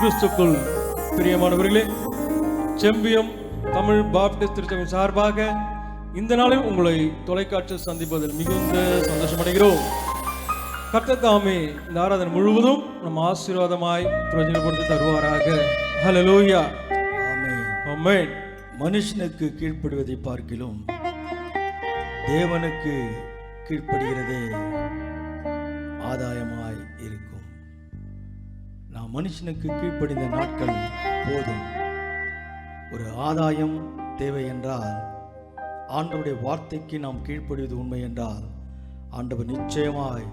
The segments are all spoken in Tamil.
கிறிஸ்துக்குள் பிரியமானவர்களே, செம்பியம் தமிழ் பாப்டிஸ்ட் திருச்சபையின் சார்பாக இந்த நாளில் உங்களை தொலைக்காட்சியில் சந்திப்பதில் மிகுந்த சந்தோஷமடைகிறோம். கர்த்தர் தாமே இந்த ஆராதனை முழுவதும் நம் ஆசீர்வாதமாய் பிரயோஜனப்படுத்தி தருவாராக. ஹல்லேலூயா, ஆமென். ஆமென். மனுஷனுக்கு கீழ்ப்படுவதை பார்க்கிலும் தேவனுக்கு கீழ்ப்படுகிறதே ஆதாயமாய் இருக்கும். நாம் மனுஷனுக்கு கீழ்ப்படிந்த நாட்கள் போதும். ஒரு ஆதாயம் தேவை என்றால், ஆண்டவருடைய வார்த்தைக்கு நாம் கீழ்ப்படிவது உண்மை என்றால், ஆண்டவர் நிச்சயமாய்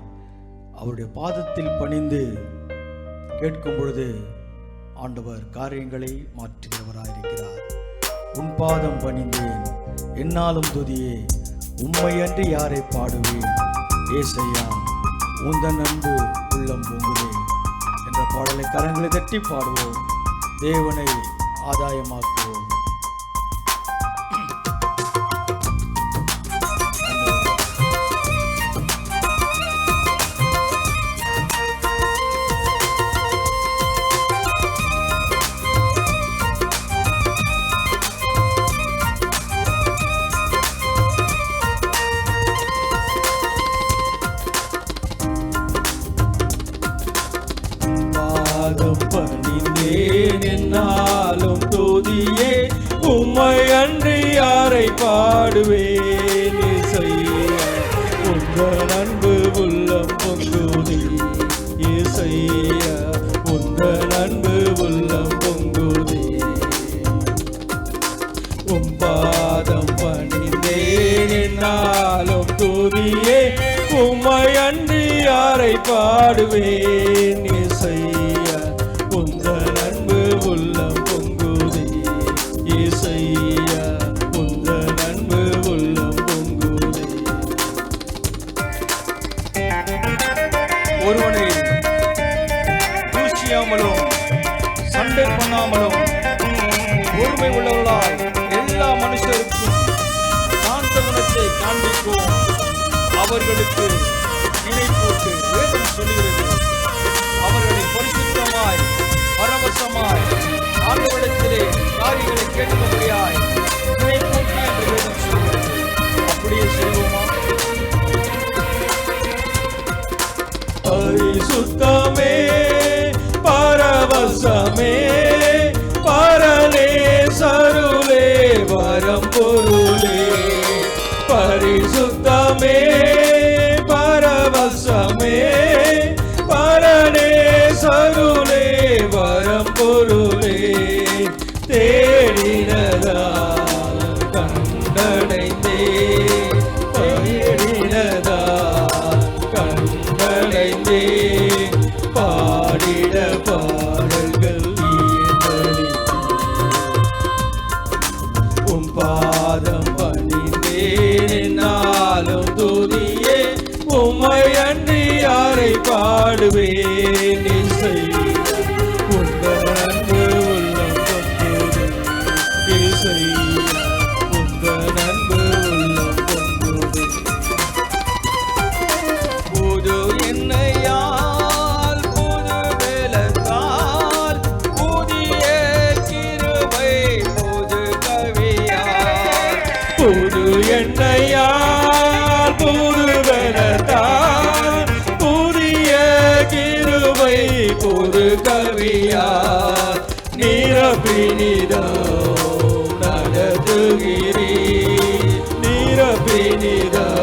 அவருடைய பாதத்தில் பணிந்து கேட்கும் பொழுது ஆண்டவர் காரியங்களை மாற்றுகிறவராயிருக்கிறார். உன் பாதம் பணிந்தேன், என்னாலும் துதியே, உம்மையன்றி யாரை பாடுவேன், ஏசையா உந்தன் அன்பு உள்ளம் பொங்குதே என்ற பாடலை கரங்களை தட்டி பாடுவோம். தேவனை ஆதாயமாக்குவோம். என்னாலும் துதியே, உம்மை அன்றி யாரை பாடுவேன், ஏசையா உந்தன் அன்பு உள்ளம் பொங்குதே, ஏசையா உந்தன் அன்பு உள்ளம் பொங்குதே. உம் பாதம் பணிந்தேன், என்னாலும் துதியே, உம்மை அன்றி யாரை பாடுவேன், ஏசையா உந்தன் அன்பு உள்ளம் பொங்குதே, ஏசையா உந்தன் அன்பு உள்ளம் பொங்குதே. ஒருவனை தூஷியாமலும் சண்டை பண்ணாமலும் பொறுமை உள்ளவர்களாய் எல்லா மனுஷருக்கும் சாந்த குணத்தை காண்பிக்கும் அவர்களுக்கு இணை போட்டு வேதம் சொல்கிறது. அவர்களை பரிசுத்தமாய் பரவசமாய் ஆண்டவரிடத்திலே காரியங்களை கேட்கும்படியாய் இணை போட்டு என்று வேதம் சொல்கிறது. அப்படியே செய்வோமா? பரிசுத்தமே பரவசமே பரனே சருளே வரம் பொருளே, பரிசுத்தமே பரவசமே பரனே சருளே வரம் பொருளே, தேடினதால் கண்டடைந்தே, தேடினதால் கண்டடைந்தே, பாடிட பாடல்கள் உம் பாதம் பணிந்தேன், நாளும் துதியே, உம்மை அன்றி யாரை பாடுவேன், ஏசையா உந்தன் அன்பு உள்ளம் பொங்குதே, ஏசையா உந்தன் அன்பு உள்ளம் பொங்குதே. புது எண்ணெயால் புது வேலத்தால் புதிய கிருபை புது கவியால், புது எண்ணெயால் புது வேலத்தால் புதிய கிருபை புது கவியால், நிரப்பினிதம் நடத்துகிறீர், நிரப்பினிதம்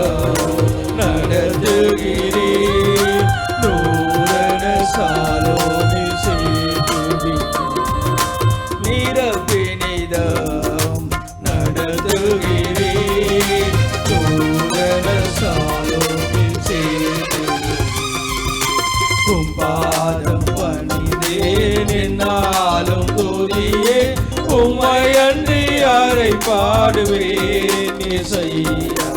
நடத்துகிறீர், நூறன சாலோமில் சேர்த்துகிறீர், நிரப்பினிதம் நடத்துகிறீர், நூறன சாலோமில் சேர்த்துகிறீர். உம் பாதம் பணிந்தேன், என்னாலும் துதியே, உம்மை அன்றி யாரை பாடுவேன், ஏசையா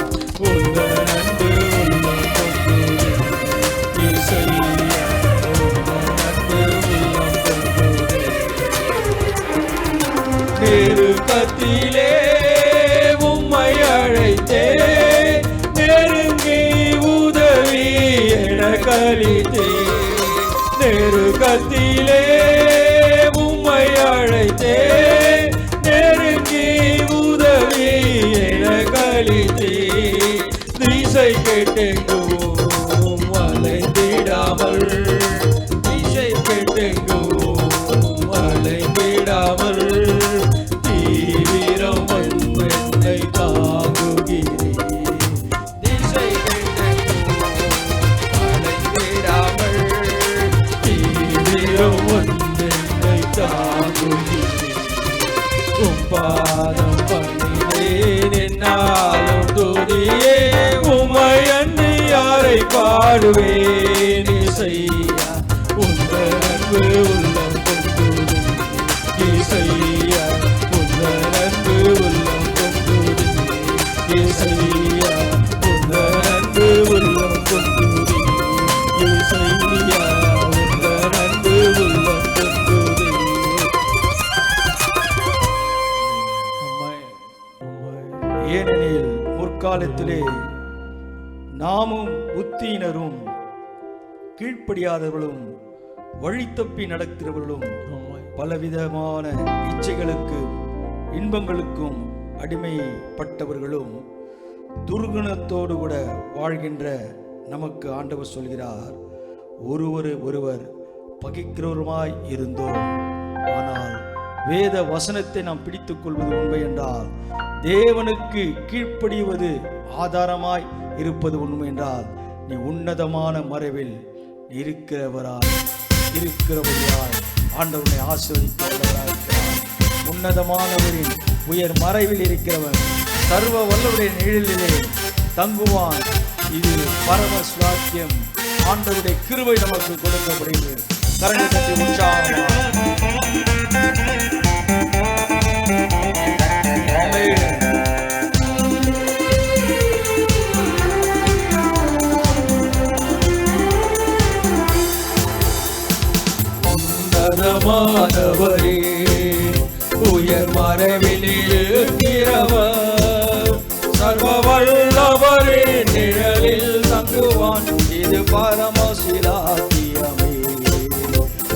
உந்தன் அன்பு உள்ளம் பொங்குதே, ஏசையா உந்தன் அன்பு உள்ளம் பொங்குதே. நெருக்கத்திலே உம்மை அழைத்தேன், நெருங்கி உதவி என கழித்தேன், நெருக்கத்திலே பாடுவேன் இசையா உந்தன் அன்பு உள்ளம் கொண்டுடும் இசையா உந்தன் அன்பு உள்ளம் கொண்டுடும் இசையா உந்தன் அன்பு உள்ளம் கொண்டுடும் இசையா உந்தன் அன்பு உள்ளம் கொண்டுடும். ஏனெனில் முற்காலத்திலே நாமும் புத்தியினரும் கீழ்ப்படியாதவர்களும் வழி தப்பி நடக்கிறவர்களும் பலவிதமான இச்சைகளுக்கும் இன்பங்களுக்கும் அடிமைப்பட்டவர்களும் துர்குணத்தோடு கூட வாழ்கின்ற நமக்கு ஆண்டவர் சொல்கிறார், ஒருவர் பகைக்கிறவருமாய் இருந்தோம். ஆனால் வேத வசனத்தை நாம் பிடித்துக் கொள்வது உண்மை என்றால், தேவனுக்கு கீழ்ப்படிவது ஆதாரமாய் இருப்பது உண்மை என்றால், நீ உன்னதமான மறைவில் இருக்கிறவராய் ஆண்டவனை ஆசீர்வதிக்கிறவராய் இருக்கிறார். உன்னதமானவரின் உயர் மறைவில் இருக்கிறவன் சர்வ வல்லவருடைய நிழலிலே தங்குவான். இது பரம சுவாக்கியம். ஆண்டவருடைய கிருபை நமக்கு கொடுக்கப்படுகிறது. கரங்களை தட்டி உற்சாகமாக உன்னதமானவரே உயர் மறைவில் இருக்கிறவர் சர்வ வல்லவரே நிழலில் தங்குவான். இது பரமசிலாக்கியமே.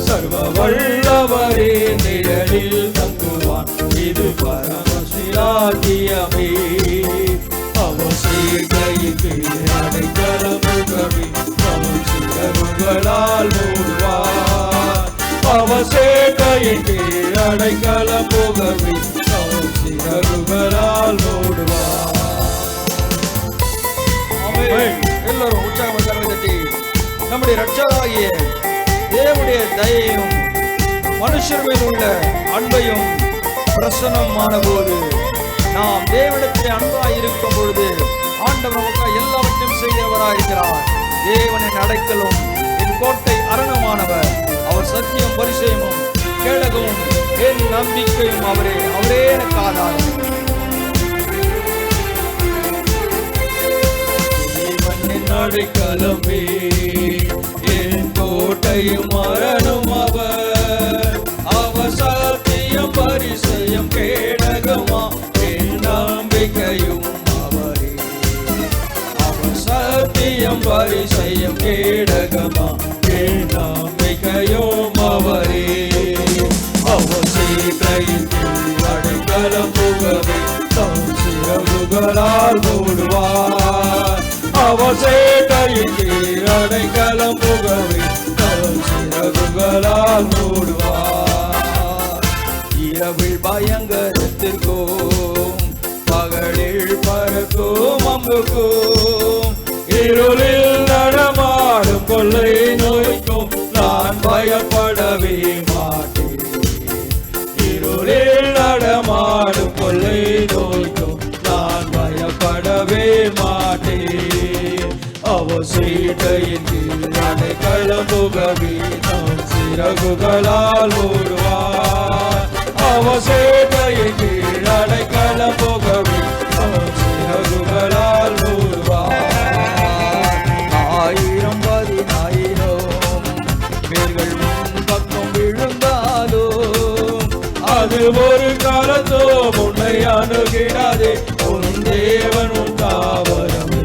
சர்வ வல்லவரே நிழலில் தங்குவான். இது பரமசிலாக்கியமே. அவர் சீர்கைக்கு அடைக்கலமுகவே அவன் சிறகுகளால் மூடுவார். அவர் சேட்டைக்கு அடைக்கலமுகவே அவன் சிறகுகளால் மூடுவார். எல்லாரும் உற்சாகமாக கரங்களை தட்டி நம்முடைய இரட்சகராகிய தேவனுடைய தயையும் மனுஷர் மேல் உள்ள அன்பையும் பிரசன்னமான போது, நாம் தேவனிடத்தில் அன்பாய் இருக்கும் பொழுது ஆண்டவர் நமக்கு எல்லாவற்றையும் செய்கிறவராய் இருக்கிறார். தேவனின் அடைக்கலும் என் கோட்டை அரணமானவர். அவர் சத்தியம் பரிசயமும் கேடகமும் என் நம்பிக்கையும் அவரே எனக்கு ஆதாரம். அடைக்கலமே என் கோட்டையும் மரணம் அவர். அவர் சத்தியம் பரிசயம் கேடகமா என் நம்பிக்கையும் அவரே. அவர் சத்தியம் பரிசயம் கேடகமா என் நம்பிக்கையும் அவரே. அவர் சீதையின் அடைக்கலம் புகவே தம் சிறகுகளால் மூடுவார். அவர் சேட்டையின் அடைக்கலம் புகவே தம் சிறகுகளால் மூடுவார். இரவில் பயங்கரத்திற்கும் பகலில் பறக்கும் அம்புக்கும் இருளில் நடமாடும் கொள்ளை நோய்க்கும் நான் பயப்படவே மாட்டேன். இருளில் நடமாடும் கொள்ளை நோய்க்கும் நான் பயப்படவே மாட்டேன். அவர் சீட்டையின் கீழ் அடைக்கலம் புகவே தம் சிறகுகளால் மூடுவார். அவர் சீட்டையின் கீழ் அடைக்கலம் புகவே தம் சிறகுகளால் மூடுவார். 1000 பேர்கள் முன் பக்கம் விழுந்தாலும் அது ஒரு காலத்தோ உன்னை அணுகிடாதே. உன் தேவன் உன் தாவரமே.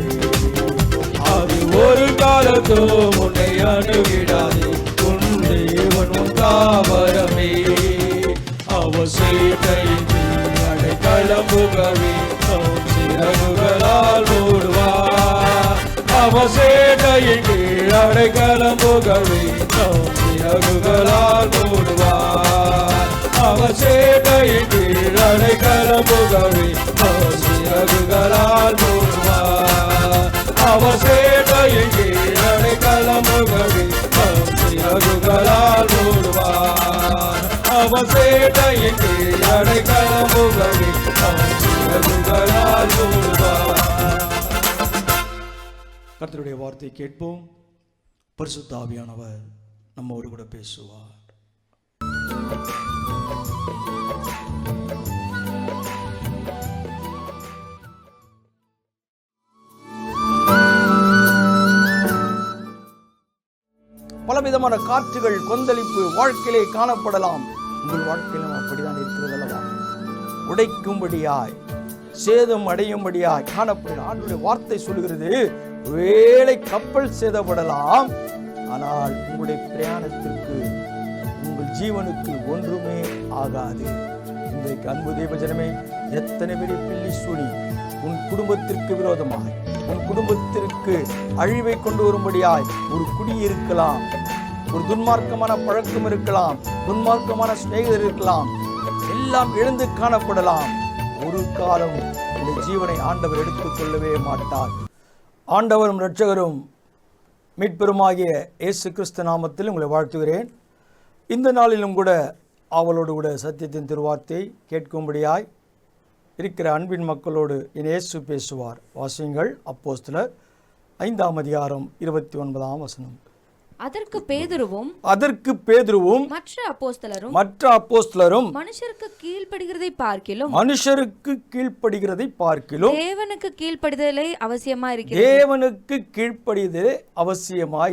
அது ஒரு காலத்தோ உன்னை அணுகிடாதே. உன் தேவன் உன் தாவரமே. அவர் சீட்டையின் அடைக்கலம் புகவே தம் சிறகுகளால் மூடுவார். அவர் சேட்டையின் கீழ் அடைக்கலம் புகவே தம் சிறகுகளால் மூடுவார். அவர் சேட்டையின் கீழ் அடைக்கலம் புகவே தம் சிறகுகளால் மூடுவார். அவர் சேட்டையின் கீழ் அடைக்கலம் புகவே தம் சிறகுகளால் மூடுவார். அவர் சேட்டையின் கீழ் அடைக்கலம் புகவே தம் சிறகுகளால் மூடுவார். கர்த்தருடைய வார்த்தையை கேட்போம். பரிசுத்த ஆவியானவர் நம்மோடு கூட பேசுவார். பலவிதமான காற்றுகள் கொந்தளிப்பு வாழ்க்கையிலே காணப்படலாம். உங்கள் வாழ்க்கையிலும் அப்படிதான் இருக்கிறது அல்லவா? உடைக்கும்படியாய் சேதம் அடையும்படியாய் காணப்படும் ஆண்டவருடைய வார்த்தை சொல்கிறது, வேளை கப்பல் சேதப்படலாம், ஆனால் உங்களுடைய பிரயாணத்திற்கு உங்கள் ஜீவனுக்கு ஒன்றுமே ஆகாது. இன்றைக்கு அன்பு தேவஜனமே, எத்தனை பெரிய பில்லி சூனி உன் குடும்பத்திற்கு விரோதமாய், உன் குடும்பத்திற்கு அழிவை கொண்டு வரும்படியாய் ஒரு குடி இருக்கலாம், ஒரு துன்மார்க்கமான பழக்கம் இருக்கலாம், துன்மார்க்கமான சிநேகிதர் இருக்கலாம், எல்லாம் எழுந்து காணப்படலாம். ஒரு காலம் இந்த ஜீவனை ஆண்டவர் எடுத்துக் கொள்ளவே மாட்டார். ஆண்டவரும் இரட்சகரும் மீட்பெருமாகிய இயேசு கிறிஸ்து நாமத்தில் உங்களை வாழ்த்துகிறேன். இந்த நாளிலும் கூட அவளோடு கூட சத்தியத்தின் திருவார்த்தை கேட்கும்படியாய் இருக்கிற அன்பின் மக்களோடு இயேசு பேசுவார். வாசியுங்கள். அப்போஸ்தலர் 5ஆம் அதிகாரம் 29ஆம் வசனம். அதற்கு பேதுருவும் மற்ற அப்போஸ்தலரும் மனுஷருக்கு கீழ்ப்படுகிறதை பார்க்கிலும் தேவனுக்கு கீழ்ப்படிதலே அவசியமாய்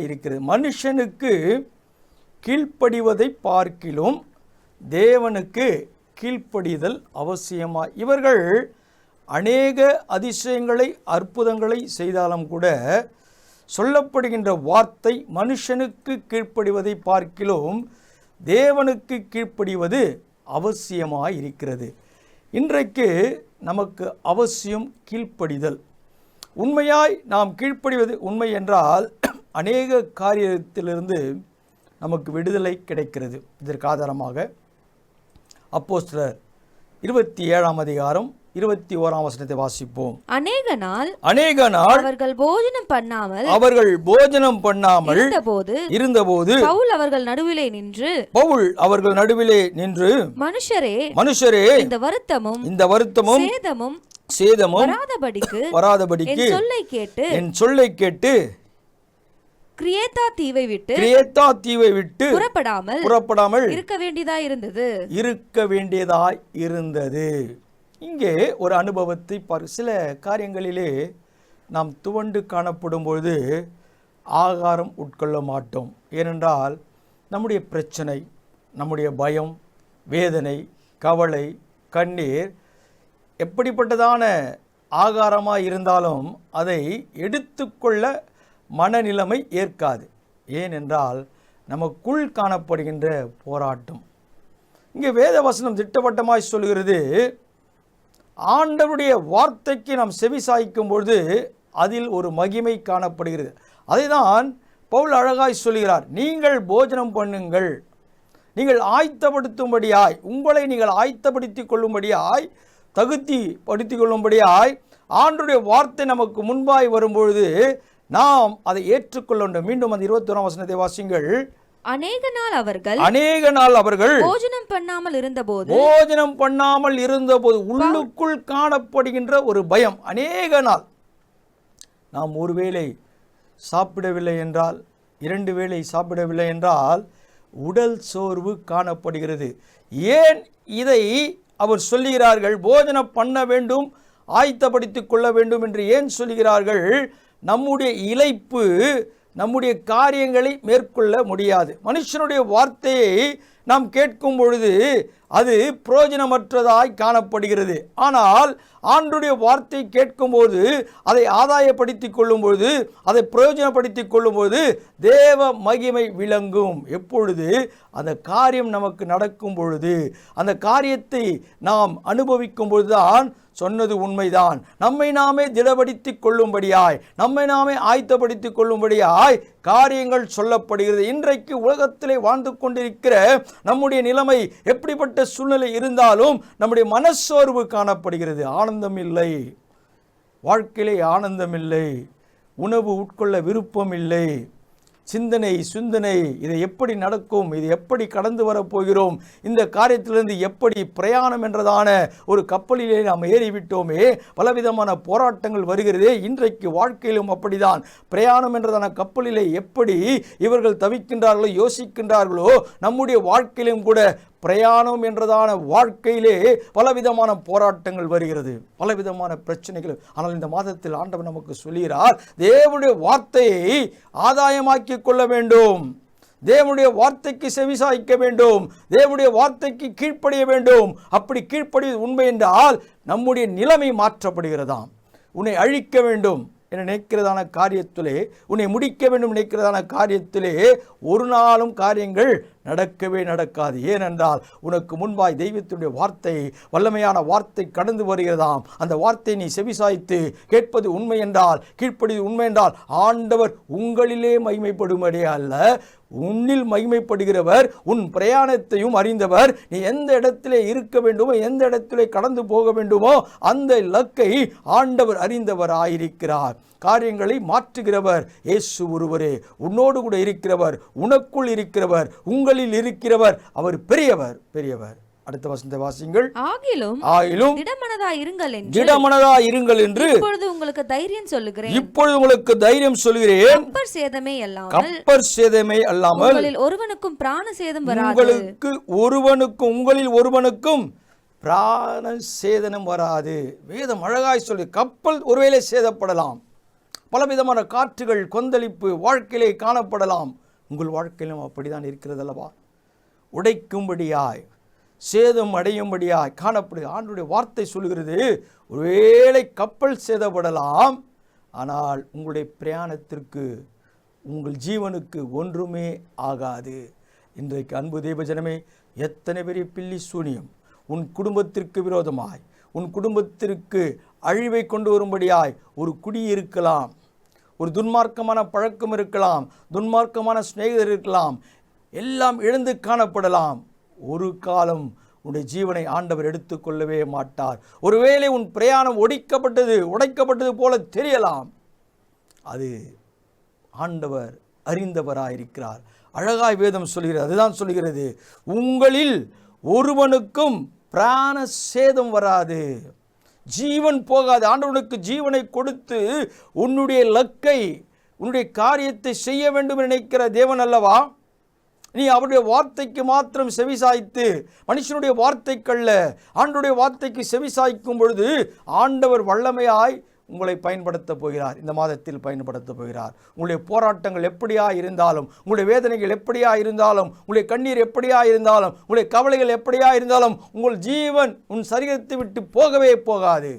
இருக்கிறது. மனுஷனுக்கு கீழ்ப்படிவதை பார்க்கிலும் தேவனுக்கு கீழ்ப்படிதல் அவசியமாய். இவர்கள் அநேக அதிசயங்களை அற்புதங்களை செய்தாலும் கூட சொல்லப்படுகின்ற வார்த்தை மனுஷனுக்கு கீழ்ப்படிவதை பார்க்கிலும் தேவனுக்கு கீழ்ப்படிவது அவசியமாய் இருக்கிறது. இன்றைக்கு நமக்கு அவசியம் கீழ்ப்படிதல். உண்மையாய் நாம் கீழ்ப்படிவது உண்மை என்றால் அநேக காரியத்திலிருந்து நமக்கு விடுதலை கிடைக்கிறது. இதற்கு ஆதாரமாக அப்போஸ்தலர் 27ஆம் அதிகாரம் 21ஆம் வசனத்தை வாசிப்போம். அநேக நாள் அவர்கள் போஜனம் பண்ணாமல் இருந்தபோது பவுல் அவர்கள் நடுவிலே நின்று மனுஷரே இந்த வருத்தமும் சேதமும் வராதபடிக்கு என் சொல்லை கேட்டு கிரேத்தா தீவை விட்டு புறப்படாமல் இருக்க வேண்டியதாய் இருந்தது. இங்கே ஒரு அனுபவத்தை சில காரியங்களிலே நாம் துவண்டு காணப்படும் பொழுது ஆகாரம் உட்கொள்ள மாட்டோம். ஏனென்றால் நம்முடைய பிரச்சனை, நம்முடைய பயம், வேதனை, கவலை, கண்ணீர் எப்படிப்பட்டதான ஆகாரமாக இருந்தாலும் அதை எடுத்துக்கொள்ள மனநிலைமை ஏற்காது. ஏனென்றால் நமக்குள் காணப்படுகின்ற போராட்டம். இங்கே வேத வசனம் திட்டவட்டமாய் சொல்கிறது, ஆண்டவருடைய வார்த்தைக்கு நாம் செவி சாய்க்கும் பொழுது அதில் ஒரு மகிமை காணப்படுகிறது. அதை தான் பவுல் அழகாய் சொல்கிறார். நீங்கள் போஜனம் பண்ணுங்கள், நீங்கள் ஆயத்தப்படுத்தும்படியாய், உங்களை நீங்கள் ஆயத்தப்படுத்திக் கொள்ளும்படியாய், தகுதிப்படுத்திக் கொள்ளும்படியாய் ஆண்டவருடைய வார்த்தை நமக்கு முன்பாய் வரும்பொழுது நாம் அதை ஏற்றுக்கொள்ள வேண்டும். மீண்டும் அந்த 21ஆம் வசனத்தை வாசிங்கள். அநேக நாள் அவர்கள் போஜனம் பண்ணாமல் இருந்தபோது உள்ளுக்குள் காணப்படுகின்ற ஒரு பயம். அநேக நாள் நாம் ஒருவேளை சாப்பிடவில்லை என்றால், 2 வேளை சாப்பிடவில்லை என்றால் உடல் சோர்வு காணப்படுகிறது. ஏன் இதை அவர் சொல்லுகிறார்கள்? போஜனம் பண்ண வேண்டும், ஆயத்தப்படுத்திக் கொள்ள வேண்டும் என்று ஏன் சொல்லுகிறார்கள்? நம்முடைய இளைப்பு நம்முடைய காரியங்களை மேற்கொள்ள முடியாது. மனுஷனுடைய வார்த்தையை நாம் கேட்கும் பொழுது அது பிரயோஜனமற்றதாய் காணப்படுகிறது. ஆனால் ஆண்டவருடைய வார்த்தை கேட்கும்போது அதை ஆதாயப்படுத்திக் கொள்ளும்பொழுது, அதை பிரயோஜனப்படுத்திக் கொள்ளும்போது தேவ மகிமை விளங்கும். எப்பொழுது அந்த காரியம் நமக்கு நடக்கும் பொழுது, அந்த காரியத்தை நாம் அனுபவிக்கும் பொழுதுதான் சொன்னது உண்மைதான், நம்மை நாமே திடப்படுத்திக் கொள்ளும்படியாய், நம்மை நாமே ஆயத்தப்படுத்திக் கொள்ளும்படியாய் காரியங்கள் சொல்லப்படுகிறது. இன்றைக்கு உலகத்திலே வாழ்ந்து கொண்டிருக்கிற நம்முடைய நிலைமை எப்படிப்பட்ட சூழ்நிலை இருந்தாலும் நம்முடைய மனச்சோர்வு காணப்படுகிறது. ஆனந்தம் இல்லை, வாழ்க்கையிலே ஆனந்தம் இல்லை, உணவு உட்கொள்ள விருப்பம் இல்லை, சிந்தனை இதை எப்படி நடக்கும், இது எப்படி கடந்து வரப்போகிறோம், இந்த காரியத்திலிருந்து எப்படி பிரயாணம் என்றதான ஒரு கப்பலிலே நாம் ஏறிவிட்டோமே, பலவிதமான போராட்டங்கள் வருகிறதே. இன்றைக்கு வாழ்க்கையிலும் அப்படிதான். பிரயாணம் என்றதான கப்பலிலே எப்படி இவர்கள் தவிக்கின்றார்களோ, யோசிக்கின்றார்களோ, நம்முடைய வாழ்க்கையிலும் கூட பிரயாணம் என்றதான வாழ்க்கையிலே பலவிதமான போராட்டங்கள் வருகிறது, பலவிதமான பிரச்சனைகள். ஆனால் இந்த மாதத்தில் ஆண்டவர் நமக்கு சொல்கிறார், தேவனுடைய வார்த்தையை ஆதாயமாக்கி கொள்ள வேண்டும், தேவனுடைய வார்த்தைக்கு செவிசாய்க்க வேண்டும், தேவனுடைய வார்த்தைக்கு கீழ்ப்படிய வேண்டும். அப்படி கீழ்ப்படிவது உண்மை என்றால் நம்முடைய நிலைமை மாற்றப்படுகிறதாம். உன்னை அழிக்க வேண்டும் என நினைக்கிறதான காரியத்திலே, உன்னை முடிக்க வேண்டும் நினைக்கிறதான காரியத்திலே ஒரு நாளும் காரியங்கள் நடக்கவே நடக்காது. ஏனென்றால் உனக்கு முன்பாய் தெய்வத்துடைய வார்த்தை, வல்லமையான வார்த்தை கடந்து வருகிறதாம். அந்த வார்த்தை நீ செவிசாய்த்து கேட்பது உண்மை என்றால், கீழ்ப்படிவது உண்மை என்றால், ஆண்டவர் உங்களிலே மகிமைப்படும்படியே அல்ல, உன்னில் மகிமைப்படுகிறவர், உன் பிரயாணத்தையும் அறிந்தவர். நீ எந்த இடத்திலே இருக்க வேண்டுமோ, எந்த இடத்திலே கடந்து போக வேண்டுமோ அந்த இலக்கை ஆண்டவர் அறிந்தவராயிருக்கிறார். காரியங்களை மாற்றுகிறவர் இயேசு ஒருவரே. உன்னோடு கூட இருக்கிறவர், உனக்குள் இருக்கிறவர், உங்களில் இருக்கிறவர். அவர் பெரியவர், பெரியவர். அடுத்த வசனத்தை வாசிங்கள். ஆகிலும் திடமனதாய் இருங்கள் என்று இப்பொழுது உங்களுக்கு தைரியம் சொல்லுகிறேன். இப்பொழுது உங்களுக்கு தைரியம் சொல்கிறேன். கப்பர் சேதமே அல்லாமல் உங்களில் ஒருவனுக்கும் பிராண சேதம் வராது. உங்களில் ஒருவனுக்கும் பிராண சேதனம் வராது. வேதம் அழகாய் சொல்லி, கப்பல் ஒருவேளை சேதப்படலாம், பலவிதமான காற்றுகள் கொந்தளிப்பு வாழ்க்கையிலே காணப்படலாம். உங்கள் வாழ்க்கையிலும் அப்படிதான் இருக்கிறது அல்லவா? உடைக்கும்படியாய், சேதம் அடையும்படியாய் காணப்படுது. ஆண்டவருடைய வார்த்தை சொல்கிறது, ஒருவேளை கப்பல் சேதப்படலாம், ஆனால் உங்களுடைய பிரயாணத்திற்கு, உங்கள் ஜீவனுக்கு ஒன்றுமே ஆகாது. இன்றைக்கு அன்பு தேவஜனமே, எத்தனை பெரிய பில்லி சூனியம் உன் குடும்பத்திற்கு விரோதமாய், உன் குடும்பத்திற்கு அழிவை கொண்டு வரும்படியாய் ஒரு குடி இருக்கலாம், ஒரு துன்மார்க்கமான பழக்கம் இருக்கலாம், துன்மார்க்கமான சிநேகிதர் இருக்கலாம், எல்லாம் இழந்து காணப்படலாம். ஒரு காலம் உன்னுடைய ஜீவனை ஆண்டவர் எடுத்துக்கொள்ளவே மாட்டார். ஒருவேளை உன் பிரயாணம் உடைக்கப்பட்டது போல தெரியலாம், அது ஆண்டவர் அறிந்தவராயிருக்கிறார். அழகாய் வேதம் சொல்கிறது, அதுதான் சொல்கிறது, உங்களில் ஒருவனுக்கும் பிராண சேதம் வராது, ஜீவன் போகாது. ஆண்டவனுக்கு ஜீவனை கொடுத்து உன்னுடைய இலக்கை, உன்னுடைய காரியத்தை செய்ய வேண்டும் நினைக்கிற தேவன் அல்லவா? நீ அவருடைய வார்த்தைக்கு மாத்திரம் செவிசாய்த்து, மனுஷனுடைய வார்த்தைக்கல்ல ஆண்டவருடைய வார்த்தைக்கு செவிசாய்க்கும் பொழுது ஆண்டவர் வல்லமையாய் உங்களை பயன்படுத்த போகிறார். இந்த மாதத்தில் பயன்படுத்த போகிறார். உங்களுடைய போராட்டங்கள் எப்படியா இருந்தாலும், உங்களுடைய வேதனைகள் எப்படியா இருந்தாலும், உங்களுடைய கண்ணீர் எப்படியா இருந்தாலும், உங்களுடைய கவலைகள் எப்படியா இருந்தாலும், உங்கள் ஜீவன் உன் சரீரத்தை விட்டு போகவே போகாது.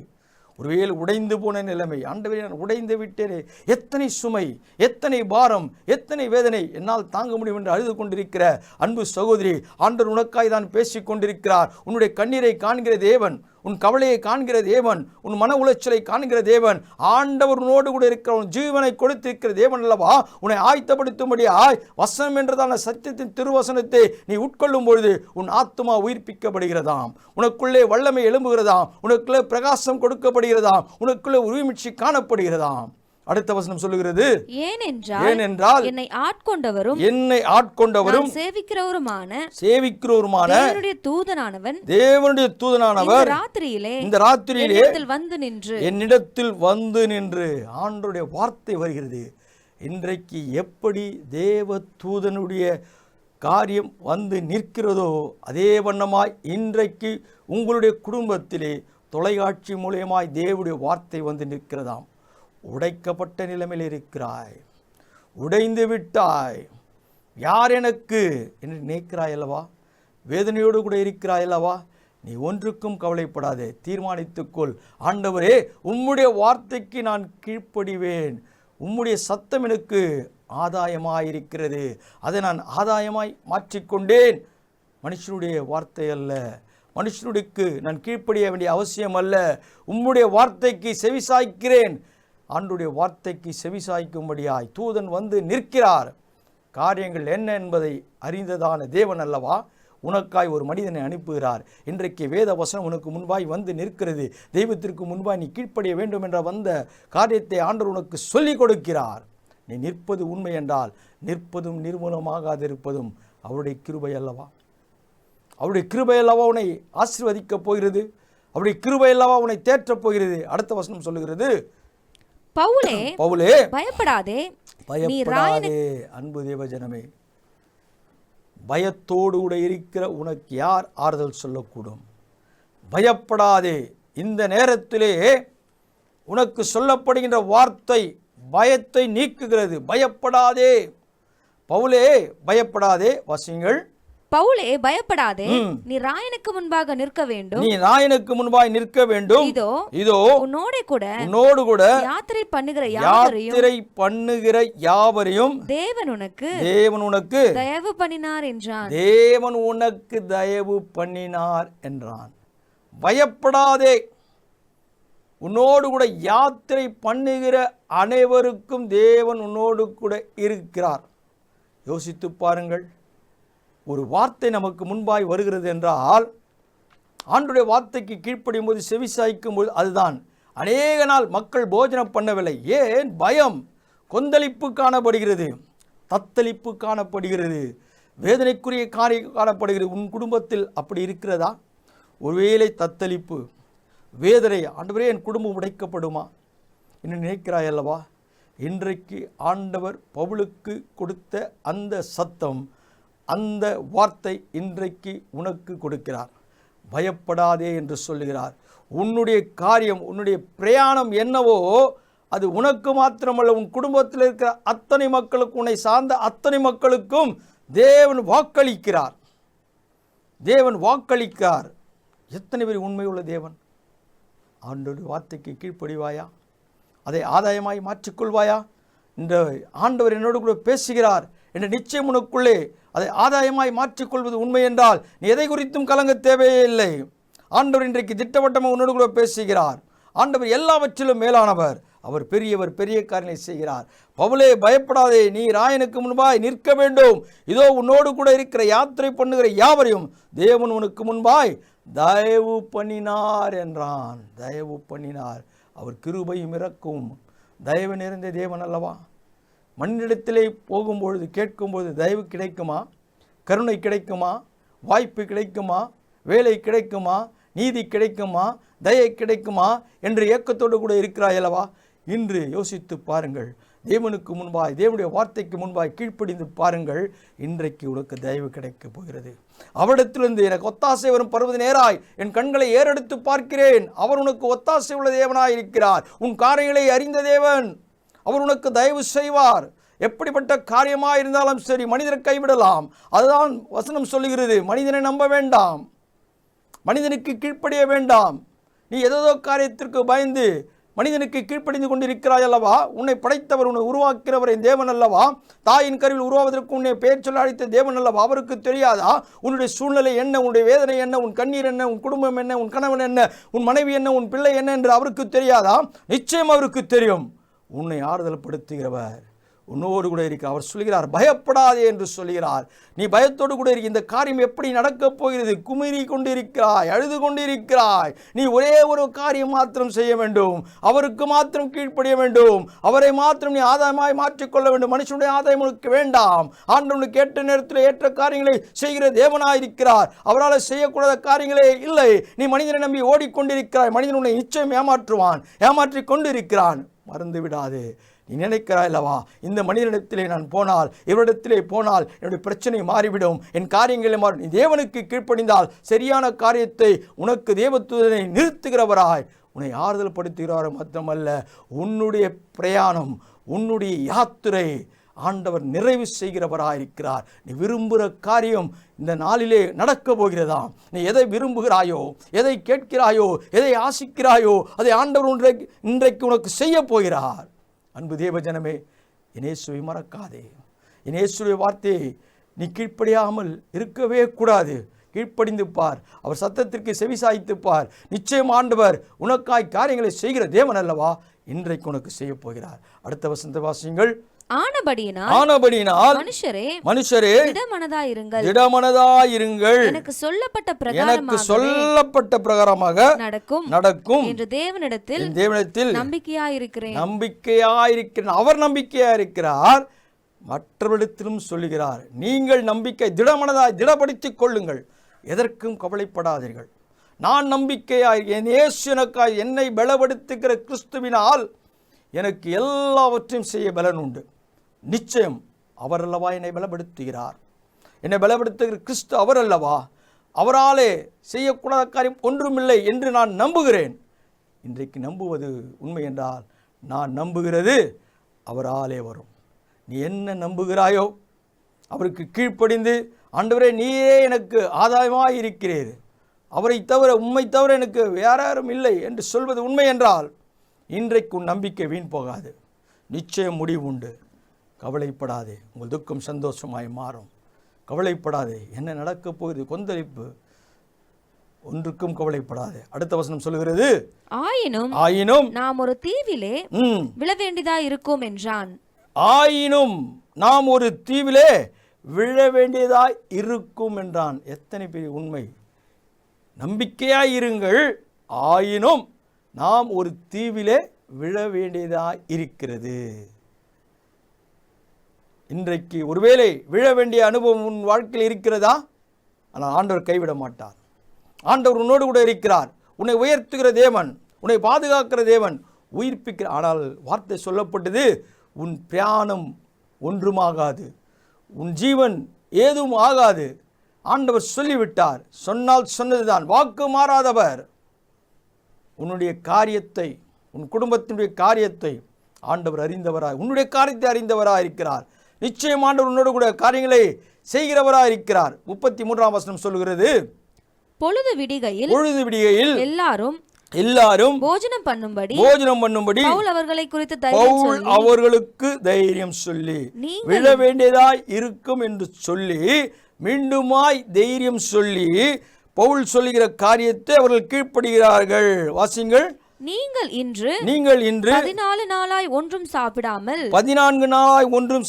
ஒருவேளை உடைந்து போன நிலைமை, ஆண்டவரே நான் உடைந்து விட்டேனே, எத்தனை சுமை, எத்தனை பாரம், எத்தனை வேதனை என்னால் தாங்க முடியும் என்று அழுது கொண்டிருக்கிற அன்பு சகோதரி, ஆண்டவர் உனக்காய் தான் பேசிக் கொண்டிருக்கிறார். உன்னுடைய கண்ணீரை காண்கிற தேவன், உன் கவலையை காண்கிற தேவன், உன் மன உளைச்சலை காண்கிற தேவன், ஆண்டவர் உன்னோடு கூட இருக்கிற, உன் ஜீவனை கொடுத்திருக்கிற தேவன் அல்லவா? உன்னை ஆயத்தப்படுத்தும்படியாய் வசனம் என்றதான சத்தியத்தின் திருவசனத்தை நீ உட்கொள்ளும் பொழுது உன் ஆத்துமா உயிர்ப்பிக்கப்படுகிறதாம், உனக்குள்ளே வல்லமை எழும்புகிறதாம், உனக்குள்ளே பிரகாசம் கொடுக்கப்படுகிறதாம், உனக்குள்ளே உரிமிச்சி காணப்படுகிறதாம். அடுத்த வசனம் சொல்லுகிறது, ஏனென்றால் என்னை ஆட்கொண்டவரும் சேவிக்கிறவருமான தேவனுடைய தூதனானவர் இந்த ராத்திரியிலே என்னிடத்தில் வந்து நின்று ஆண்டவருடைய வார்த்தை வருகிறது. இன்றைக்கு எப்படி தேவ தூதனுடைய காரியம் வந்து நிற்கிறதோ அதே வண்ணமாய் இன்றைக்கு உங்களுடைய குடும்பத்திலே தொலைக்காட்சி மூலமாய் தேவனுடைய வார்த்தை வந்து நிற்கிறதாம். உடைக்கப்பட்ட நிலைமையில் இருக்கிறாய், உடைந்து விட்டாய், யார் எனக்கு என்று நினைக்கிறாய் அல்லவா? வேதனையோடு கூட இருக்கிறாய் அல்லவா? நீ ஒன்றுக்கும் கவலைப்படாதே, தீர்மானித்துக்கொள், ஆண்டவரே உம்முடைய வார்த்தைக்கு நான் கீழ்ப்படிவேன், உம்முடைய சத்தம் எனக்கு ஆதாயமாயிருக்கிறது, அதை நான் ஆதாயமாய் மாற்றிக்கொண்டேன். மனுஷனுடைய வார்த்தை அல்ல, மனுஷனுக்கு நான் கீழ்ப்படிய வேண்டிய அவசியம் அல்ல, உம்முடைய வார்த்தைக்கு செவிசாய்க்கிறேன். ஆண்டவருடைய வார்த்தைக்கு செவிசாய்க்கும்படியாய் தூதன் வந்து நிற்கிறார். காரியங்கள் என்ன என்பதை அறிந்ததான தேவன் அல்லவா உனக்காய் ஒரு மனிதனை அனுப்புகிறார். இன்றைக்கு வேத வசனம் உனக்கு முன்பாய் வந்து நிற்கிறது. தெய்வத்திற்கு முன்பாய் நீ கீழ்ப்படிய வேண்டும் என்ற வந்த காரியத்தை ஆண்டவர் உனக்கு சொல்லிக் கொடுக்கிறார். நீ நிற்பது உண்மை என்றால் நிற்பதும் நிர்மூலமாகாதிருப்பதும் அவருடைய கிருபை அல்லவா? அவருடைய கிருபை அல்லவா உன்னை ஆசீர்வதிக்கப் போகிறது? அவருடைய கிருபை அல்லவா உன்னை தேற்றப் போகிறது? அடுத்த வசனம் சொல்லுகிறது, பவுலே பயப்படாதே. அன்பு தேவஜனமே, பயத்தோடு கூட இருக்கிற உனக்கு யார் ஆறுதல் சொல்லக்கூடும்? பயப்படாதே. இந்த நேரத்திலே உனக்கு சொல்லப்படுகின்ற வார்த்தை பயத்தை நீக்குகிறது. பயப்படாதே. பவுலே பயப்படாதே. வாசிங்கள். பவுலே பயப்படாதே, நீ ராயனுக்கு முன்பாக நிற்க வேண்டும். நீ ராயனுக்கு முன்பாக நிற்க வேண்டும். இதோ உன்னோடு கூட யாத்திரை பண்ணுகிற யாவரையும் தேவன் உனக்கு தயவு பண்ணினார் என்றான். தேவன் உனக்கு தயவு பண்ணினார் என்றான். பயப்படாதே. உன்னோடு கூட யாத்திரை பண்ணுகிற அனைவருக்கும் தேவன் உன்னோடு கூட இருக்கிறார். யோசித்து பாருங்கள். ஒரு வார்த்தை நமக்கு முன்பாய் வருகிறது என்றால் ஆண்டவருடைய வார்த்தைக்கு கீழ்ப்படியும் போது, செவிசாய்க்கும் போது, அதுதான். அநேக நாள் மக்கள் போஜனம் பண்ணவில்லை. ஏன்? பயம். கொந்தளிப்பு காணப்படுகிறது, தத்தளிப்பு காணப்படுகிறது, வேதனைக்குரிய காரியம் காணப்படுகிறது. உன் குடும்பத்தில் அப்படி இருக்கிறதா? ஒருவேளை தத்தளிப்பு, வேதனை, ஆண்டவரே என் குடும்பம் உடைக்கப்படுமா என்று நினைக்கிறாய் அல்லவா? இன்றைக்கு ஆண்டவர் பவுலுக்கு கொடுத்த அந்த சத்தம், அந்த வார்த்தை இன்றைக்கு உனக்கு கொடுக்கிறார். பயப்படாதே என்று சொல்லுகிறார். உன்னுடைய காரியம், உன்னுடைய பிரயாணம் என்னவோ அது உனக்கு மாத்திரமல்ல, உன் குடும்பத்தில் இருக்கிற அத்தனை மக்களுக்கும், உன்னை சார்ந்த அத்தனை மக்களுக்கும் தேவன் வாக்களிக்கிறார். தேவன் வாக்களிக்கிறார். எத்தனை பேர் உண்மையுள்ள தேவன்? ஆண்டவருடைய வார்த்தைக்கு கீழ்ப்படிவாயா? அதை ஆதாயமாய் மாற்றிக்கொள்வாயா? இந்த ஆண்டவர் என்னோடு கூட பேசுகிறார் என்ற நிச்சயம் உனக்குள்ளே அதை ஆதாயமாய் மாற்றிக்கொள்வது உண்மை என்றால் நீ எதை குறித்தும் கலங்க தேவையே இல்லை. ஆண்டவர் இன்றைக்கு திட்டவட்டமாக உன்னோடு கூட பேசுகிறார். ஆண்டவர் எல்லாவற்றிலும் மேலானவர். அவர் பெரியவர், பெரிய காரியங்களை செய்கிறார். பவுலே பயப்படாதே, நீ ராயனுக்கு முன்பாய் நிற்க வேண்டும். இதோ உன்னோடு கூட இருக்கிற யாத்திரை பண்ணுகிற யாவரையும் தேவன் உனக்கு முன்பாய் தயவு பண்ணினார் என்றான். தயவு பண்ணினார். அவர் கிருபையும் இரக்கமும் தயவு நிறைந்த தேவன் அல்லவா? மண்ணிடத்திலே போகும்பொழுது, கேட்கும்பொழுது தயவு கிடைக்குமா? கருணை கிடைக்குமா? வாய்ப்பு கிடைக்குமா? வேலை கிடைக்குமா? நீதி கிடைக்குமா? தயை கிடைக்குமா என்று ஏக்கத்தோடு கூட இருக்கிறாய் அல்லவா? இன்று யோசித்து பாருங்கள். தேவனுக்கு முன்பாய், தேவனுடைய வார்த்தைக்கு முன்பாய் கீழ்ப்படிந்து பாருங்கள். இன்றைக்கு உனக்கு தயவு கிடைக்கப் போகிறது. அவரிடத்திலிருந்து எனக்கு ஒத்தாசை வரும் பருவது நேராய் என் கண்களை ஏறெடுத்து பார்க்கிறேன். அவர் உனக்கு ஒத்தாசை உள்ள தேவனாய் இருக்கிறார். உன் காரியங்களை அறிந்த தேவன். அவர் உனக்கு தயவு செய்வார். எப்படிப்பட்ட காரியமாக இருந்தாலும் சரி, மனிதரை கைவிடலாம். அதுதான் வசனம் சொல்லுகிறது. மனிதனை நம்ப வேண்டாம், மனிதனுக்கு கீழ்ப்படிய வேண்டாம். நீ ஏதோ காரியத்திற்கு பயந்து மனிதனுக்கு கீழ்ப்படிந்து கொண்டிருக்கிறாய் அல்லவா? உன்னை படைத்தவர், உன்னை உருவாக்கிறவர் என் தேவன் அல்லவா? தாயின் கருவில் உருவாவதற்கு உன்னை பெயர் சொல்ல அழைத்த தேவன் அல்லவா? அவருக்கு தெரியாதா உன்னுடைய சூழ்நிலை என்ன, உன்னுடைய வேதனை என்ன, உன் கண்ணீர் என்ன, உன் குடும்பம் என்ன, உன் கணவன் என்ன, உன் மனைவி என்ன, உன் பிள்ளை என்ன என்று அவருக்கு தெரியாதா? நிச்சயம் அவருக்கு தெரியும். உன்னை ஆறுதல் படுத்துகிறவர் உன்னோடு கூட இருக்க. அவர் சொல்கிறார் பயப்படாதே என்று சொல்கிறார். நீ பயத்தோடு கூட இருக்க. இந்த காரியம் எப்படி நடக்கப் போகிறது? குமிறி கொண்டிருக்கிறாய், அழுது கொண்டிருக்கிறாய். நீ ஒரே ஒரு காரியம் மாத்திரம் செய்ய வேண்டும். அவருக்கு மாத்திரம் கீழ்ப்படிய வேண்டும். அவரை மாத்திரம் நீ ஆதாயமாய் மாற்றிக்கொள்ள வேண்டும். மனுஷனுடைய ஆதாயம் உனக்கு வேண்டாம். ஆண்டவனுக்கு ஏற்ற நேரத்தில் ஏற்ற காரியங்களை செய்கிற தேவனாயிருக்கிறார். அவரால் செய்யக்கூடாத காரியங்களே இல்லை. நீ மனிதனை நம்பி ஓடிக்கொண்டிருக்கிறாய். மனிதன் உன்னை நிச்சயம் ஏமாற்றுவான், ஏமாற்றி கொண்டிருக்கிறான். மறந்து விடாதே. நீ நினைக்கிறாய் அல்லவா, இந்த மனிதனிடத்திலே நான் போனால், இவரிடத்திலே போனால் என்னுடைய பிரச்சனை மாறிவிடும், என் காரியங்களை மாறும். நீ தேவனுக்கு கீழ்ப்படிந்தால் சரியான காரியத்தை உனக்கு தேவதூதனை நிறுத்துகிறவராய் உன்னை ஆறுதல் படுத்துகிறார். மட்டுமல்ல, உன்னுடைய பிரயாணம், உன்னுடைய யாத்திரை ஆண்டவர் நிறைவு செய்கிறவராயிருக்கிறார். நீ விரும்புகிற காரியம் இந்த நாளிலே நடக்க போகிறதாம். நீ எதை விரும்புகிறாயோ, எதை கேட்கிறாயோ, எதை ஆசிக்கிறாயோ, அதை ஆண்டவர் இன்றைக்கு உனக்கு செய்ய போகிறார். அன்பு தேவஜனமே, இயேசுவை மறக்காதே. இயேசுவை வார்த்தையை நீ கீழ்ப்படியாமல் இருக்கவே கூடாது. கீழ்ப்படிந்து பார். அவர் சத்தத்திற்கு செவிசாய்த்து பார். நிச்சயம் ஆண்டவர் உனக்காய் காரியங்களை செய்கிற தேவன் அல்லவா? இன்றைக்கு உனக்கு செய்ய போகிறார். அடுத்த வசனத்தை வாசியுங்கள். ஆனபடியினால் மனுஷரே திடமனதாயிருங்கள், எனக்கு சொல்லப்பட்ட பிரகாரமாக நடக்கும் என்று தேவனிடத்தில் நம்பிக்கையாயிருக்கிறேன். அவர் நம்பிக்கையாயிருக்கிறார், மற்றவரிடத்திலும் சொல்லுகிறார். நீங்கள் நம்பிக்கை திடப்படுத்திக் கொள்ளுங்கள், எதற்கும் கவலைப்படாதீர்கள். நான் நம்பிக்கையாய் என் இயேசு எனக்காய் என்னை பலப்படுத்துகிற கிறிஸ்துவினால் எனக்கு எல்லாவற்றையும் செய்ய பலன் உண்டு. நிச்சயம் அவர் அல்லவா என்னை பலப்படுத்துகிறார். என்னை பலப்படுத்துகிற கிறிஸ்து அவர் அல்லவா, அவராலே செய்யக்கூடாத காரியம் ஒன்றுமில்லை என்று நான் நம்புகிறேன். இன்றைக்கு நம்புவது உண்மை என்றால் நான் நம்புகிறது அவராலே வரும். நீ என்ன நம்புகிறாயோ அவருக்கு கீழ்ப்படிந்து, ஆண்டவரே நீரே எனக்கு ஆதாயமாக இருக்கிறீர், அவரை தவிர உம்மை தவிர எனக்கு வேற யாரும் இல்லை என்று சொல்வது உண்மை என்றால் இன்றைக்கு உன் நம்பிக்கை வீண் போகாது. நிச்சயம் முடிவு உண்டு. கவலைப்படாதே, உங்கள் துக்கம் சந்தோஷமாய் மாறும். கவலைப்படாதே, என்ன நடக்கப் போகுது கொந்தளிப்பு, ஒன்றுக்கும் கவலைப்படாதே. அடுத்த வசனம் சொல்லுகிறது, ஆயினும் நாம் ஒரு தீவிலே விழ வேண்டியதா இருக்கும் என்றான். ஆயினும் நாம் ஒரு தீவிலே விழ வேண்டியதாய் இருக்கும் என்றான். எத்தனை பெரிய உண்மை! நம்பிக்கையாய் இருங்கள், ஆயினும் நாம் ஒரு தீவிலே விழ வேண்டியதாய் இருக்கிறது. இன்றைக்கு ஒருவேளை விழ வேண்டிய அனுபவம் உன் வாழ்க்கையில் இருக்கிறதா? ஆனால் ஆண்டவர் கைவிட மாட்டார். ஆண்டவர் உன்னோடு கூட இருக்கிறார். உன்னை உயர்த்துகிற தேவன், உன்னை பாதுகாக்கிற தேவன், உயிர்ப்பிக்கிற. ஆனால் வார்த்தை சொல்லப்பட்டது, உன் பிரயாணம் ஒன்றுமாகாது, உன் ஜீவன் ஏதும் ஆகாது. ஆண்டவர் சொல்லிவிட்டார். சொன்னால் சொன்னதுதான், வாக்கு மாறாதவர். உன்னுடைய காரியத்தை, உன் குடும்பத்தினுடைய காரியத்தை ஆண்டவர் அறிந்தவராய், உன்னுடைய காரியத்தை அறிந்தவராய் இருக்கிறார். நிச்சயம் ஆண்டவர் உன்னோடு கூட காரியங்களை செய்கிறவராய் இருக்கிறார். 33ஆம் வசனம் சொல்லுகிறது, பொழுது விடிகையில் எல்லாரும் போஜனம் பண்ணும்படி பவுல் அவர்களுக்கு தைரியம் சொல்லி விழ வேண்டியதாய் இருக்கும் என்று சொல்லி, மீண்டுமாய் தைரியம் சொல்லி பவுல் சொல்லுகிற காரியத்தை அவர்கள் கீழ்ப்படுகிறார்கள். வாசிங்கள். நீங்கள் இன்று 14 நாளாய் ஒன்றும்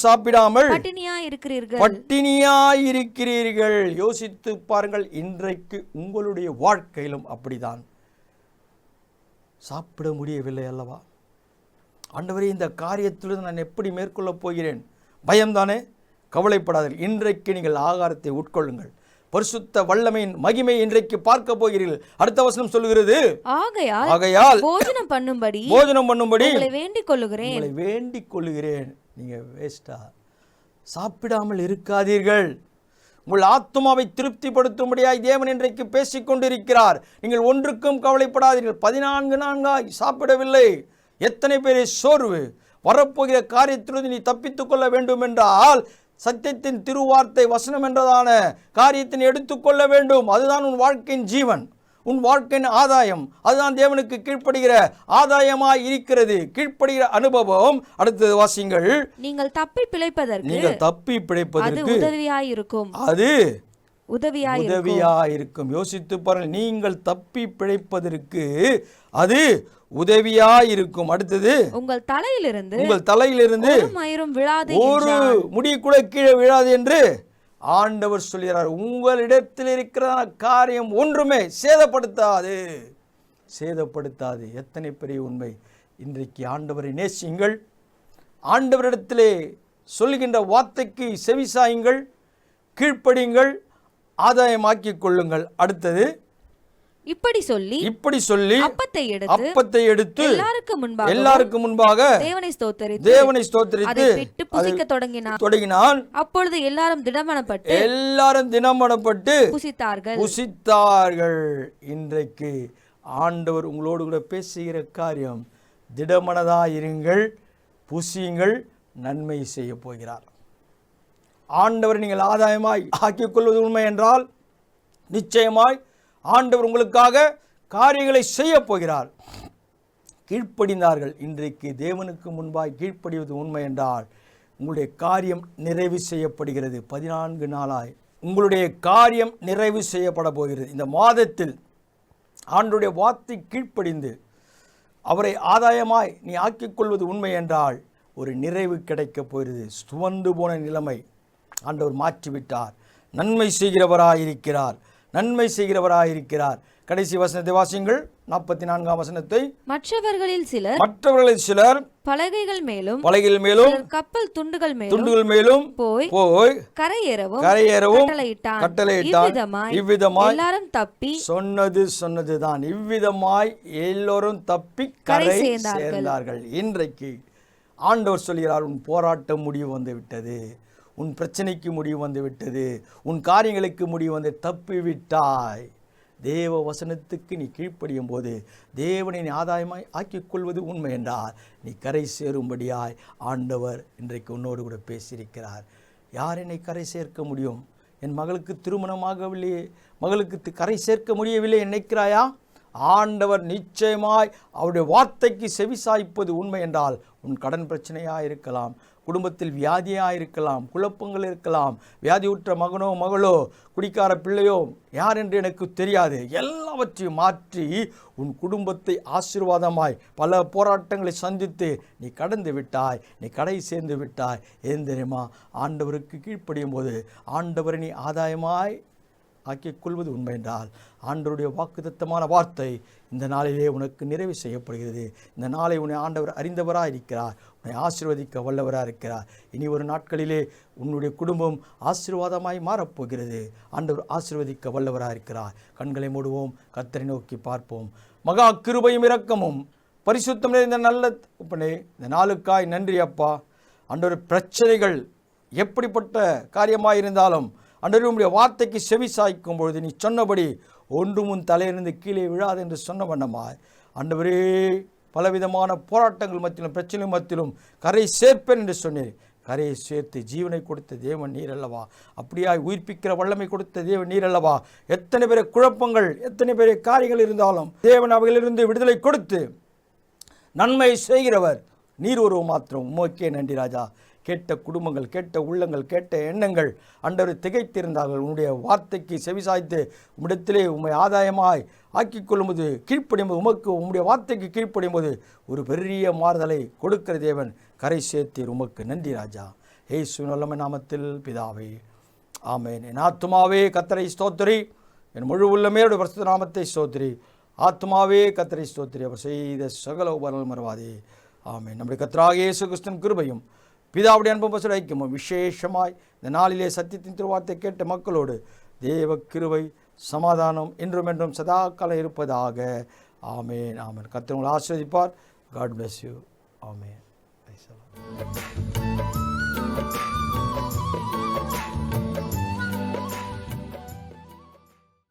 சாப்பிடாமல் பட்டினியாய் இருக்கிறீர்கள். யோசித்து பாருங்கள், இன்றைக்கு உங்களுடைய வாழ்க்கையிலும் அப்படிதான். சாப்பிட முடியவில்லை அல்லவா? ஆண்டவரே, இந்த காரியத்திலிருந்து நான் எப்படி மேற்கொள்ளப் போகிறேன்? பயம்தானே? கவலைப்படாதீர்கள். இன்றைக்கு நீங்கள் ஆகாரத்தை உட்கொள்ளுங்கள். பரிசுத்த வல்லமையின் மகிமை இன்றைக்கு பார்க்க போகிறீர்கள். அடுத்த வசனம் சொல்லுகிறது, ஆகையால் போஜனம் பண்ணும்படி உங்களை வேண்டிக் கொள்ளுகிறேன். நீங்க வேஸ்டா சாப்பிடாமல் இருக்காதீர்கள். உங்கள் ஆத்துமாவை திருப்திப்படுத்தும்படியாய் தேவன் இன்றைக்கு பேசிக் கொண்டிருக்கிறார். நீங்கள் ஒன்றுக்கும் கவலைப்படாதீர்கள். 14 நான்காய் சாப்பிடவில்லை. எத்தனை பேரை சோர்வு! வரப்போகிற காரியத்திலிருந்து நீ தப்பித்துக் கொள்ள வேண்டும் என்றால் சத்தியத்தின் திருவார்த்தை வசனம் என்றதான காரியத்தினை எடுத்துக்கொள்ள வேண்டும். அதுதான் உன் வாழ்க்கையின் ஜீவன், உன் வாழ்க்கையின் ஆதாயம். அதுதான் தேவனுக்கு கீழ்ப்படுகிற ஆதாயமாய் இருக்கிறது, கீழ்ப்படுகிற அனுபவம். அடுத்தது வாசிங்கள். நீங்கள் தப்பி பிழைப்பதற்கு அது உதவியாயிருக்கும். யோசித்து பாருங்கள், நீங்கள் தப்பி பிழைப்பதற்கு அது உதவியாயிருக்கும். அடுத்தது, உங்கள் தலையிலிருந்து ஒரு முடி கூட கீழே விழாது என்று ஆண்டவர் சொல்கிறார். உங்களிடத்தில் இருக்கிற காரியம் ஒன்றுமே சேதப்படுத்தாது. எத்தனை பெரிய உண்மை! இன்றைக்கு ஆண்டவரை நேசியுங்கள். ஆண்டவரிடத்திலே சொல்கின்ற வார்த்தைக்கு செவிசாயுங்கள், கீழ்ப்படியுங்கள், ஆதாயமாக்கிக் கொள்ளுங்கள். அடுத்தது, இப்படி சொல்லி அப்பத்தை எடுத்து எல்லாருக்கு முன்பாக தேவனை ஸ்தோத்தரித்து தொடங்கினான். அப்பொழுது எல்லாரும் திடமனப்பட்டு புசித்தார்கள். இன்றைக்கு ஆண்டவர் உங்களோடு கூட பேசுகிற காரியம், திடமனதாயிருங்கள், புசியுங்கள், நன்மை செய்ய போகிறார். ஆண்டவர் நீங்கள் ஆதாயமாய் ஆக்கிக் கொள்வது உண்மை என்றால் நிச்சயமாய் ஆண்டவர் உங்களுக்காக காரியங்களை செய்ய போகிறார். கீழ்ப்படிந்தார்கள். இன்றைக்கு தேவனுக்கு முன்பாய் கீழ்ப்படிவது உண்மை என்றால் உங்களுடைய காரியம் நிறைவு செய்யப்படுகிறது. 14 நாளாய் உங்களுடைய காரியம் நிறைவு செய்யப்பட போகிறது. இந்த மாதத்தில் ஆண்டவருடைய வார்த்தை கீழ்ப்படிந்து அவரை ஆதாயமாய் நீ ஆக்கிக் கொள்வது உண்மை என்றால் ஒரு நிறைவு கிடைக்கப் போகிறது. துவண்டு போன நிலைமை ஆண்டவர் மாற்றிவிட்டார். நன்மை செய்கிறவராயிருக்கிறார், நன்மை செய்கிறவராயிருக்கிறார். கடைசி வசனத்தை வாசியுங்கள், 44ஆம் வசனத்தை. மற்றவர்களில் சிலர் பலகைகள் மேலும் கப்பல் துண்டுகள் மேலும் போய் கரையேறவும் கட்டளையிட்டான். இவ்விதமாய் எல்லாரும் தப்பி சொன்னதுதான். இவ்விதமாய் எல்லோரும் தப்பி கரை சேர்ந்தார்கள். இன்றைக்கு ஆண்டவர் சொல்கிறார், உன் போராட்டம் முடிவு வந்து விட்டது, உன் பிரச்சனைக்கு முடிவு வந்து விட்டது, உன் காரியங்களுக்கு முடிவு வந்து தப்பிவிட்டாய். தேவ வசனத்துக்கு நீ கீழ்ப்படியும் போது தேவனை நீ ஆதாயமாய் ஆக்கிக் கொள்வது உண்மை என்றால் நீ கரை சேரும்படியாய் ஆண்டவர் இன்றைக்கு உன்னோடு கூட பேசியிருக்கிறார். யார் என்னை கரை சேர்க்க முடியும்? என் மகளுக்கு திருமணமாகவில்லையே, மகளுக்கு கரை சேர்க்க முடியவில்லை நினைக்கிறாயா? ஆண்டவர் நிச்சயமாய் அவருடைய வார்த்தைக்கு செவிசாய்ப்பது உண்மை என்றால் உன் கடன் பிரச்சனையாக இருக்கலாம், குடும்பத்தில் வியாதியாக இருக்கலாம், குழப்பங்கள் இருக்கலாம், வியாதியுற்ற மகனோ மகளோ குடிக்கார பிள்ளையோ யார் என்று எனக்கு தெரியாது, எல்லாவற்றையும் மாற்றி உன் குடும்பத்தை ஆசீர்வாதமாய் பல போராட்டங்களை சந்தித்து நீ கடந்து விட்டாய், நீ கடை சேர்ந்து விட்டாய். ஏன் தெரியுமா? ஆண்டவருக்கு கீழ்ப்படியும் போது ஆண்டவரை நீ ஆதாயமாய் ஆக்கிக் கொள்வது உண்மை என்றால் ஆண்டவருடைய வாக்குத்தத்தமான வார்த்தை இந்த நாளிலே உனக்கு நிறைவு செய்யப்படுகிறது. இந்த நாளை உன்னை ஆண்டவர் அறிந்தவராக இருக்கிறார், உன்னை ஆசீர்வதிக்க வல்லவராக இருக்கிறார். இனி ஒரு நாட்களிலே உன்னுடைய குடும்பம் ஆசீர்வாதமாய் மாறப்போகிறது. ஆண்டவர் ஆசீர்வதிக்க வல்லவராக இருக்கிறார். கண்களை மூடுவோம், கர்த்தரை நோக்கி பார்ப்போம். மகா கிருபையும் இரக்கமும் பரிசுத்தம் நிறைந்த நல்ல தகப்பனே, இந்த நாளுக்காய் நன்றி அப்பா. ஆண்டவர் பிரச்சனைகள் எப்படிப்பட்ட காரியமாயிருந்தாலும் ஆண்டவரே உம்முடைய வார்த்தைக்கு செவி சாய்க்கும் பொழுது நீ சொன்னபடி ஒன்றும் உன் தலையிலிருந்து கீழே விழாது என்று சொன்ன வண்ணமாய் ஆண்டவரே பலவிதமான போராட்டங்கள் மத்தியிலும் பிரச்சனை மத்தியிலும் கரை சேர்ப்பேன் என்று சொன்னேன். கரையை சேர்த்து ஜீவனை கொடுத்த தேவன் நீர் அல்லவா? அப்படியாய் உயிர்ப்பிக்கிற வல்லமை கொடுத்த தேவன் நீர் அல்லவா? எத்தனை பேரை குழப்பங்கள், எத்தனை பேரை காரியங்கள் இருந்தாலும் தேவன் அவைகளிலிருந்து விடுதலை கொடுத்து நன்மை செய்கிறவர் நீர் ஒரு மாத்திரம். உமக்கே நன்றி ராஜா. கேட்ட குடும்பங்கள், கேட்ட உள்ளங்கள், கேட்ட எண்ணங்கள் ஆண்டவரை திகைத்திருந்தார்கள். உன்னுடைய வார்த்தைக்கு செவிசாய்த்து உம்மிடத்திலே உம்மை ஆதாயமாய் ஆக்கிக் கொள்ளும்போது கீழ்ப்படியும்போது உமக்கு உம்முடைய வார்த்தைக்கு கீழ்ப்படியும்போது ஒரு பெரிய மாறுதலை கொடுக்கிற தேவன் கரை சேர்த்தீர். உமக்கு நன்றி ராஜா. இயேசு நல்ல நாமத்தில் பிதாவே, ஆமென். என் ஆத்துமாவே கர்த்தரை ஸ்தோத்திரி, என் முழு உள்ளமே அவருடைய பரிசுத்த நாமத்தை ஸ்தோத்திரி. ஆத்துமாவே கர்த்தரை ஸ்தோத்திரி, அவர் செய்த சகல உபகாரங்கள் மறவாதே. ஆமென். நம்முடைய கர்த்தராகிய இயேசு கிறிஸ்துவின் கிருபையும் பிதாவுடைய அன்பும் ஐக்கியமும் விசேஷமாய் இந்த நாளிலே சத்தியத்தின் திருவார்த்தை கேட்ட மக்களோடு தேவ கிருபை சமாதானம் என்றும் என்றும் சதா காலம் இருப்பதாக. ஆமென், ஆமென். கர்த்தர் உங்களை ஆசீர்வதிப்பார். God bless you. ஆமென்.